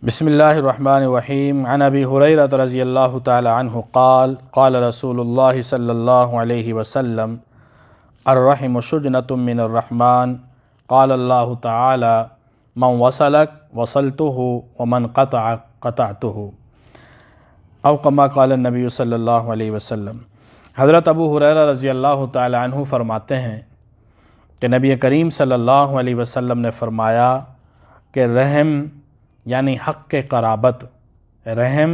بسم اللہ الرحمن الرحیم عن ابی ہریرہ رضی اللہ تعالی عنہ قال قال رسول اللہ صلی اللہ علیہ وسلم الرحم شجنۃ من الرحمن قال اللہ تعالی من وصلک وصلتہ ومن قطعک قطعتہ او کما قال النبی صلی اللہ علیہ وسلم۔ حضرت ابو ہریرہ رضی اللہ تعالی عنہ فرماتے ہیں کہ نبی کریم صلی اللہ علیہ وسلم نے فرمایا کہ رحم یعنی حق کے قرابت، رحم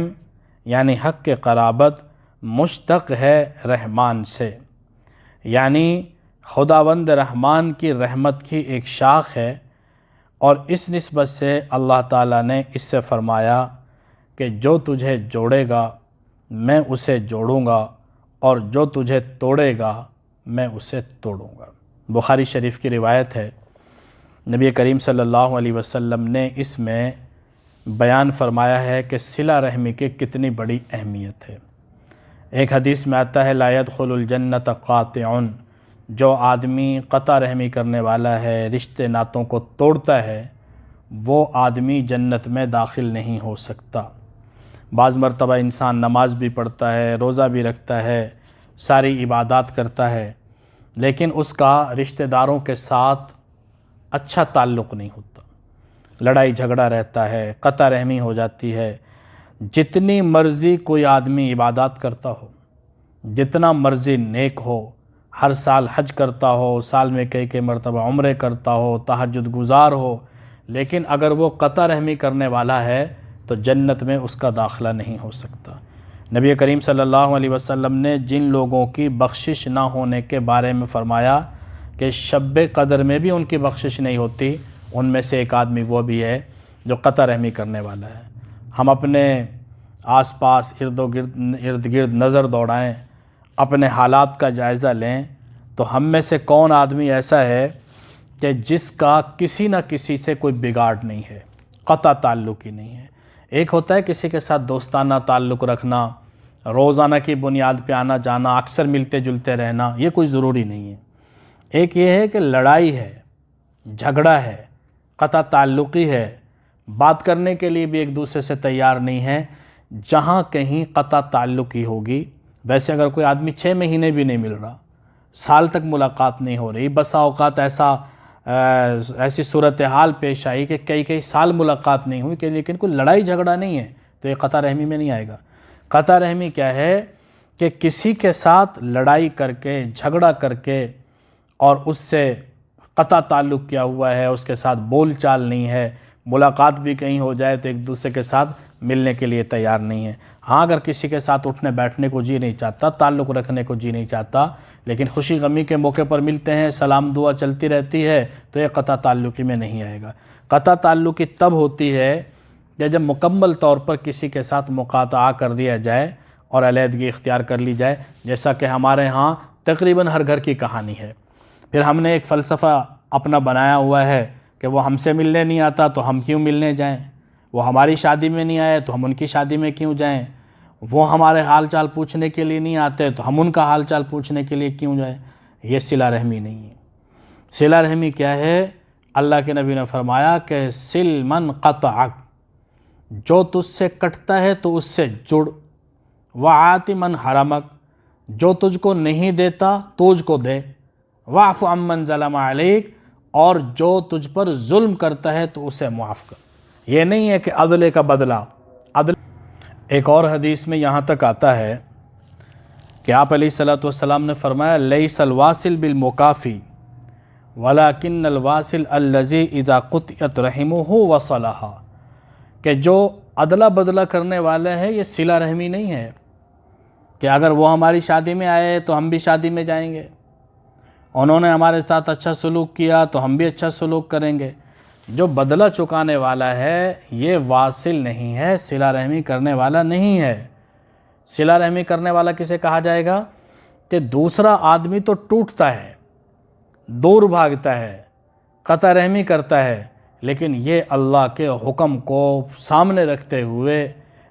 یعنی حق کے قرابت مشتق ہے رحمان سے، یعنی خداوند رحمان کی رحمت کی ایک شاخ ہے، اور اس نسبت سے اللہ تعالیٰ نے اس سے فرمایا کہ جو تجھے جوڑے گا میں اسے جوڑوں گا، اور جو تجھے توڑے گا میں اسے توڑوں گا۔ بخاری شریف کی روایت ہے، نبی کریم صلی اللہ علیہ وسلم نے اس میں بیان فرمایا ہے کہ صلہ رحمی کی کتنی بڑی اہمیت ہے۔ ایک حدیث میں آتا ہے لا يدخل الجنت قاطع، جو آدمی قطع رحمی کرنے والا ہے، رشتے ناتوں کو توڑتا ہے، وہ آدمی جنت میں داخل نہیں ہو سکتا۔ بعض مرتبہ انسان نماز بھی پڑھتا ہے، روزہ بھی رکھتا ہے، ساری عبادات کرتا ہے، لیکن اس کا رشتہ داروں کے ساتھ اچھا تعلق نہیں ہوتا، لڑائی جھگڑا رہتا ہے، قطع رحمی ہو جاتی ہے۔ جتنی مرضی کوئی آدمی عبادات کرتا ہو، جتنا مرضی نیک ہو، ہر سال حج کرتا ہو، سال میں کئی مرتبہ عمرے کرتا ہو، تہجد گزار ہو، لیکن اگر وہ قطع رحمی کرنے والا ہے تو جنت میں اس کا داخلہ نہیں ہو سکتا۔ نبی کریم صلی اللہ علیہ وسلم نے جن لوگوں کی بخشش نہ ہونے کے بارے میں فرمایا کہ شب قدر میں بھی ان کی بخشش نہیں ہوتی، ان میں سے ایک آدمی وہ بھی ہے جو قطع رحمی کرنے والا ہے۔ ہم اپنے آس پاس ارد گرد نظر دوڑائیں، اپنے حالات کا جائزہ لیں، تو ہم میں سے کون آدمی ایسا ہے کہ جس کا کسی نہ کسی سے کوئی بگاڑ نہیں ہے، قطع تعلق ہی نہیں ہے۔ ایک ہوتا ہے کسی کے ساتھ دوستانہ تعلق رکھنا، روزانہ کی بنیاد پہ آنا جانا، اکثر ملتے جلتے رہنا، یہ کوئی ضروری نہیں ہے۔ ایک یہ ہے کہ لڑائی ہے، جھگڑا ہے، قطع تعلقی ہے، بات کرنے کے لیے بھی ایک دوسرے سے تیار نہیں ہے۔ جہاں کہیں قطع تعلقی ہوگی، ویسے اگر کوئی آدمی 6 مہینے بھی نہیں مل رہا، سال تک ملاقات نہیں ہو رہی، بسا اوقات ایسی صورتحال پیش آئی کہ کئی سال ملاقات نہیں ہوئی، لیکن کوئی لڑائی جھگڑا نہیں ہے، تو یہ قطع رحمی میں نہیں آئے گا۔ قطع رحمی کیا ہے کہ کسی کے ساتھ لڑائی کر کے، جھگڑا کر کے، اور اس سے قطع تعلق کیا ہوا ہے، اس کے ساتھ بول چال نہیں ہے، ملاقات بھی کہیں ہو جائے تو ایک دوسرے کے ساتھ ملنے کے لیے تیار نہیں ہے۔ ہاں اگر کسی کے ساتھ اٹھنے بیٹھنے کو جی نہیں چاہتا، تعلق رکھنے کو جی نہیں چاہتا، لیکن خوشی غمی کے موقع پر ملتے ہیں، سلام دعا چلتی رہتی ہے، تو یہ قطع تعلقی میں نہیں آئے گا۔ قطع تعلقی تب ہوتی ہے کہ جب مکمل طور پر کسی کے ساتھ مقاطعہ کر دیا جائے اور علیحدگی اختیار کر لی جائے، جیسا کہ ہمارے ہاں تقریباً ہر گھر کی کہانی ہے۔ پھر ہم نے ایک فلسفہ اپنا بنایا ہوا ہے کہ وہ ہم سے ملنے نہیں آتا تو ہم کیوں ملنے جائیں، وہ ہماری شادی میں نہیں آئے تو ہم ان کی شادی میں کیوں جائیں، وہ ہمارے حال چال پوچھنے کے لیے نہیں آتے تو ہم ان کا حال چال پوچھنے کے لیے کیوں جائیں۔ یہ صلہ رحمی نہیں ہے۔ صلہ رحمی کیا ہے؟ اللہ کے نبی نے فرمایا کہ صل من قطعک، جو تجھ سے کٹتا ہے تو اس سے جڑ، وعات من حرمک، جو تجھ کو نہیں دیتا تجھ کو دے، واعف عمن ظلم علیک، اور جو تجھ پر ظلم کرتا ہے تو اسے معاف کر۔ یہ نہیں ہے کہ عدل کا بدلہ۔ ایک اور حدیث میں یہاں تک آتا ہے کہ آپ علیہ الصلوۃ والسلام نے فرمایا لیس الواصل بالمکافی ولکن الواصل الذی اذا قطعت رحمہ وصلھا، کہ جو عدلہ بدلہ کرنے والا ہے یہ صلہ رحمی نہیں ہے کہ اگر وہ ہماری شادی میں آئے تو ہم بھی شادی میں جائیں گے، انہوں نے ہمارے ساتھ اچھا سلوک کیا تو ہم بھی اچھا سلوک کریں گے۔ جو بدلہ چکانے والا ہے یہ واصل نہیں ہے، صلہ رحمی کرنے والا نہیں ہے۔ صلہ رحمی کرنے والا کسے کہا جائے گا؟ کہ دوسرا آدمی تو ٹوٹتا ہے، دور بھاگتا ہے، قطع رحمی کرتا ہے، لیکن یہ اللہ کے حکم کو سامنے رکھتے ہوئے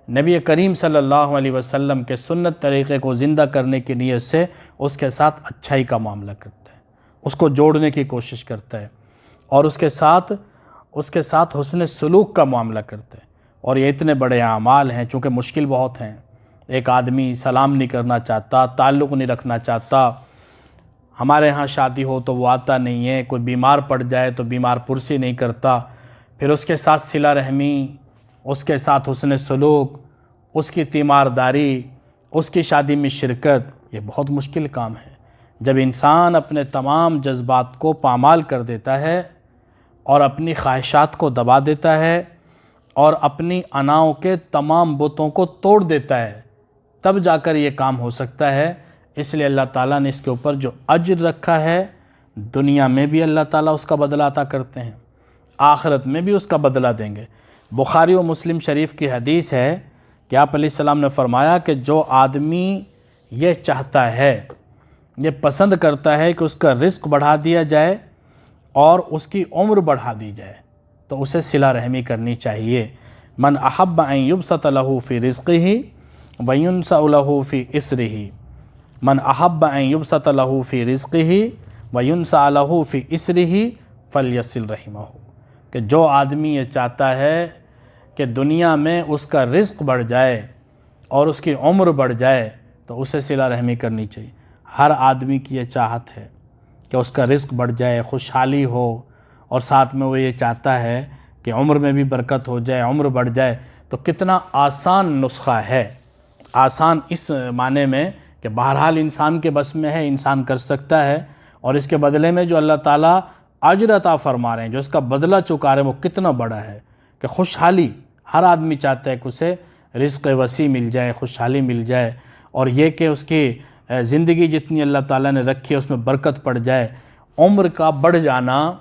نبی کریم صلی اللہ علیہ وسلم کے سنت طریقے کو زندہ کرنے کی نیت سے اس کے ساتھ اچھائی کا معاملہ کرتا ہے، اس کو جوڑنے کی کوشش کرتا ہے، اور اس کے ساتھ حسن سلوک کا معاملہ کرتا ہے۔ اور یہ اتنے بڑے اعمال ہیں، چونکہ مشکل بہت ہیں۔ ایک آدمی سلام نہیں کرنا چاہتا، تعلق نہیں رکھنا چاہتا، ہمارے ہاں شادی ہو تو وہ آتا نہیں ہے، کوئی بیمار پڑ جائے تو بیمار پرسی نہیں کرتا، پھر اس کے ساتھ صلہ رحمی، اس کے ساتھ حسن سلوک، اس کی تیمارداری، اس کی شادی میں شرکت، یہ بہت مشکل کام ہے۔ جب انسان اپنے تمام جذبات کو پامال کر دیتا ہے اور اپنی خواہشات کو دبا دیتا ہے اور اپنی اناؤں کے تمام بتوں کو توڑ دیتا ہے، تب جا کر یہ کام ہو سکتا ہے۔ اس لیے اللہ تعالیٰ نے اس کے اوپر جو اجر رکھا ہے، دنیا میں بھی اللہ تعالیٰ اس کا بدلہ عطا کرتے ہیں، آخرت میں بھی اس کا بدلہ دیں گے۔ بخاری و مسلم شریف کی حدیث ہے کہ آپ علیہ السلام نے فرمایا کہ جو آدمی یہ چاہتا ہے، یہ پسند کرتا ہے کہ اس کا رزق بڑھا دیا جائے اور اس کی عمر بڑھا دی جائے، تو اسے صلہ رحمی کرنی چاہیے۔ من احب ان یبسط له فی رزقہ وینسأ له فی اسرہ، من احب ان یبسط له فی رزقہ وینسأ له فی اسرہ فلیصل رحمہ، کہ جو آدمی یہ چاہتا ہے کہ دنیا میں اس کا رزق بڑھ جائے اور اس کی عمر بڑھ جائے تو اسے صلہ رحمی کرنی چاہیے۔ ہر آدمی کی یہ چاہت ہے کہ اس کا رزق بڑھ جائے، خوشحالی ہو، اور ساتھ میں وہ یہ چاہتا ہے کہ عمر میں بھی برکت ہو جائے، عمر بڑھ جائے۔ تو کتنا آسان نسخہ ہے، آسان اس معنی میں کہ بہرحال انسان کے بس میں ہے، انسان کر سکتا ہے، اور اس کے بدلے میں جو اللہ تعالیٰ اجر عطا فرما رہے ہیں، جو اس کا بدلہ چکا رہے ہیں، وہ کتنا بڑا ہے کہ خوشحالی ہر آدمی چاہتا ہے کہ اسے رزق وسیع مل جائے، خوشحالی مل جائے، اور یہ کہ اس کی زندگی جتنی اللہ تعالیٰ نے رکھی ہے اس میں برکت پڑ جائے۔ عمر کا بڑھ جانا،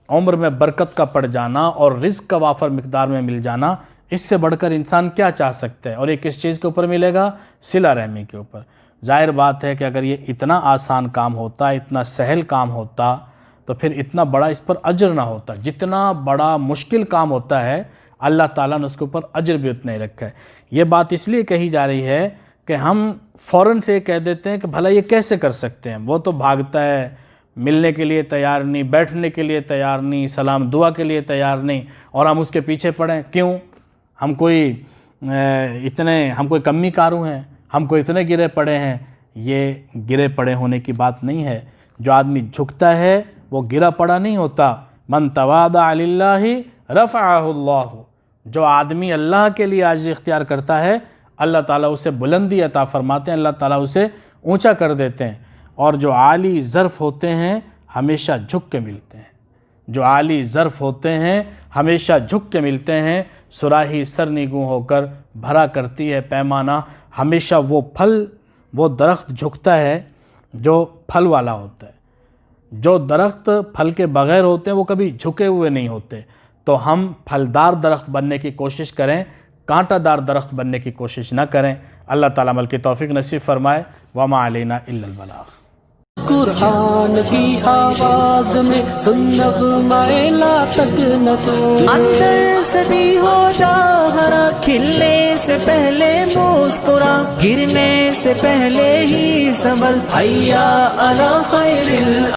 عمر میں برکت کا پڑ جانا اور رزق کا وافر مقدار میں مل جانا، اس سے بڑھ کر انسان کیا چاہ سکتا ہے؟ اور یہ کس چیز کے اوپر ملے گا؟ صلہ رحمی کے اوپر۔ ظاہر بات ہے کہ اگر یہ اتنا آسان کام ہوتا، اتنا سہل کام ہوتا، تو پھر اتنا بڑا اس پر اجر نہ ہوتا۔ جتنا بڑا مشکل کام ہوتا ہے، اللہ تعالیٰ نے اس کے اوپر اجر بھی اتنا ہی رکھا ہے۔ یہ بات اس لیے کہی جا رہی ہے کہ ہم فوراً سے کہہ دیتے ہیں کہ بھلا یہ کیسے کر سکتے ہیں؟ وہ تو بھاگتا ہے، ملنے کے لیے تیار نہیں، بیٹھنے کے لیے تیار نہیں، سلام دعا کے لیے تیار نہیں، اور ہم اس کے پیچھے پڑیں۔ کیوں؟ ہم کوئی کمی کاروں ہیں، ہم کو اتنے گرے پڑے ہیں؟ یہ گرے پڑے ہونے کی بات نہیں ہے۔ جو آدمی جھکتا ہے وہ گرا پڑا نہیں ہوتا۔ من تواضع للہ رفعہ اللہ، جو آدمی اللہ کے لیے عاجزی اختیار کرتا ہے، اللہ تعالیٰ اسے بلندی عطا فرماتے ہیں، اللہ تعالیٰ اسے اونچا کر دیتے ہیں۔ اور جو عالی ظرف ہوتے ہیں ہمیشہ جھک کے ملتے ہیں، جو عالی ظرف ہوتے ہیں ہمیشہ جھک کے ملتے ہیں۔ صراحی سرنگوں ہو کر بھرا کرتی ہے پیمانہ، ہمیشہ وہ درخت جھکتا ہے جو پھل والا ہوتا ہے۔ جو درخت پھل کے بغیر ہوتے ہیں وہ کبھی جھکے ہوئے نہیں ہوتے۔ تو ہم پھلدار درخت بننے کی کوشش کریں، کانٹا دار درخت بننے کی کوشش نہ کریں۔ اللہ تعالیٰ عمل کی توفیق نصیب فرمائے۔ وما علینا الا البلاغ۔ قرآن کی آواز میں سن نغمہ لا تک نہ تو، اندر سے بھی ہو جا ہرا، کھلنے سے پہلے مسکرا، گرنے سے پہلے ہی سنبھل، حیا علی خیر